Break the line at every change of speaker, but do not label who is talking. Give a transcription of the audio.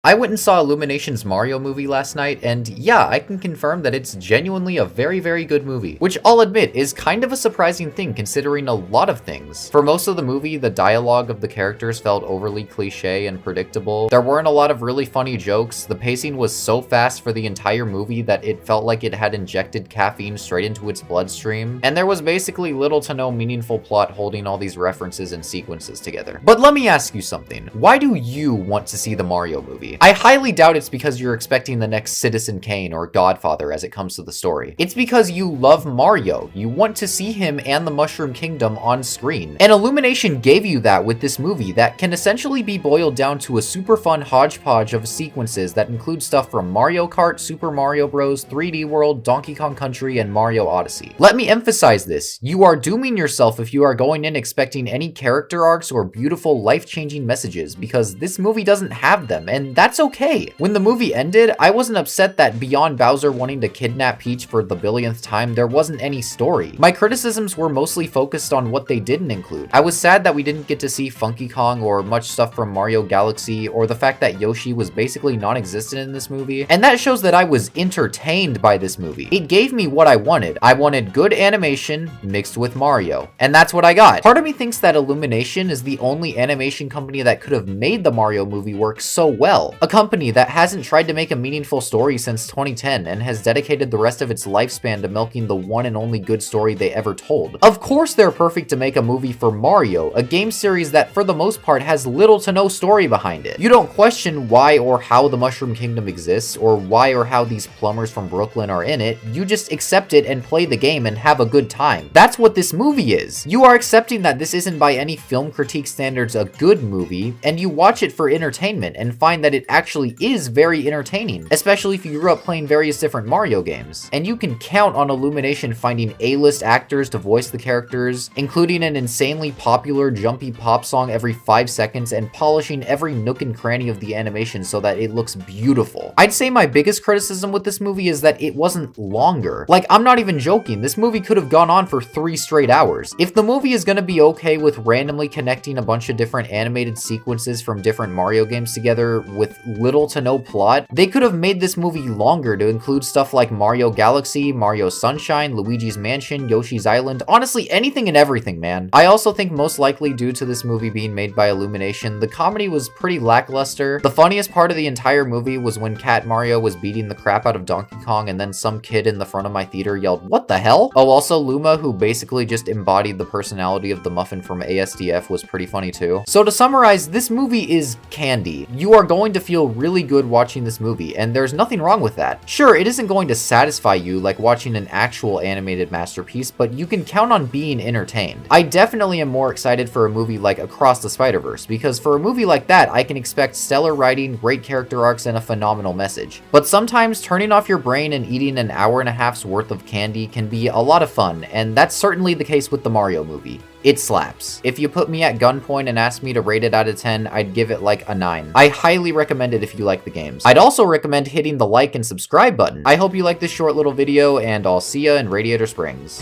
I went and saw Illumination's Mario movie last night, and yeah, I can confirm that it's genuinely a very, very good movie, which I'll admit is kind of a surprising thing considering a lot of things. For most of the movie, the dialogue of the characters felt overly cliche and predictable. There weren't a lot of really funny jokes. The pacing was so fast for the entire movie that it felt like it had injected caffeine straight into its bloodstream, and there was basically little to no meaningful plot holding all these references and sequences together. But let me ask you something. Why do you want to see the Mario movie? I highly doubt it's because you're expecting the next Citizen Kane or Godfather as it comes to the story. It's because you love Mario. You want to see him and the Mushroom Kingdom on screen. And Illumination gave you that with this movie that can essentially be boiled down to a super fun hodgepodge of sequences that include stuff from Mario Kart, Super Mario Bros., 3D World, Donkey Kong Country, and Mario Odyssey. Let me emphasize this. You are dooming yourself if you are going in expecting any character arcs or beautiful life-changing messages, because this movie doesn't have them, and that's okay. When the movie ended, I wasn't upset that beyond Bowser wanting to kidnap Peach for the billionth time, there wasn't any story. My criticisms were mostly focused on what they didn't include. I was sad that we didn't get to see Funky Kong or much stuff from Mario Galaxy, or the fact that Yoshi was basically non-existent in this movie, and that shows that I was entertained by this movie. It gave me what I wanted. I wanted good animation mixed with Mario, and that's what I got. Part of me thinks that Illumination is the only animation company that could have made the Mario movie work so well. A company that hasn't tried to make a meaningful story since 2010 and has dedicated the rest of its lifespan to milking the one and only good story they ever told. Of course they're perfect to make a movie for Mario, a game series that for the most part has little to no story behind it. You don't question why or how the Mushroom Kingdom exists, or why or how these plumbers from Brooklyn are in it. You just accept it and play the game and have a good time. That's what this movie is. You are accepting that this isn't by any film critique standards a good movie, and you watch it for entertainment and find that it actually is very entertaining, especially if you grew up playing various different Mario games. And you can count on Illumination finding A-list actors to voice the characters, including an insanely popular jumpy pop song every 5 seconds, and polishing every nook and cranny of the animation so that it looks beautiful. I'd say my biggest criticism with this movie is that it wasn't longer. Like, I'm not even joking, this movie could have gone on for 3 straight hours. If the movie is gonna be okay with randomly connecting a bunch of different animated sequences from different Mario games together with little to no plot, they could have made this movie longer to include stuff like Mario Galaxy, Mario Sunshine, Luigi's Mansion, Yoshi's Island, honestly anything and everything, man. I also think most likely due to this movie being made by Illumination, the comedy was pretty lackluster. The funniest part of the entire movie was when Cat Mario was beating the crap out of Donkey Kong and then some kid in the front of my theater yelled, "What the hell?" Oh, also Luma, who basically just embodied the personality of the muffin from ASDF, was pretty funny too. So to summarize, this movie is candy. You are going to feel really good watching this movie, and there's nothing wrong with that. Sure, it isn't going to satisfy you like watching an actual animated masterpiece, but you can count on being entertained. I definitely am more excited for a movie like Across the Spider-Verse, because for a movie like that, I can expect stellar writing, great character arcs, and a phenomenal message. But sometimes turning off your brain and eating an hour and a half's worth of candy can be a lot of fun, and that's certainly the case with the Mario movie. It slaps. If you put me at gunpoint and asked me to rate it out of 10, I'd give it like a 9. I highly recommend it if you like the games. I'd also recommend hitting the like and subscribe button. I hope you like this short little video, and I'll see ya in Radiator Springs.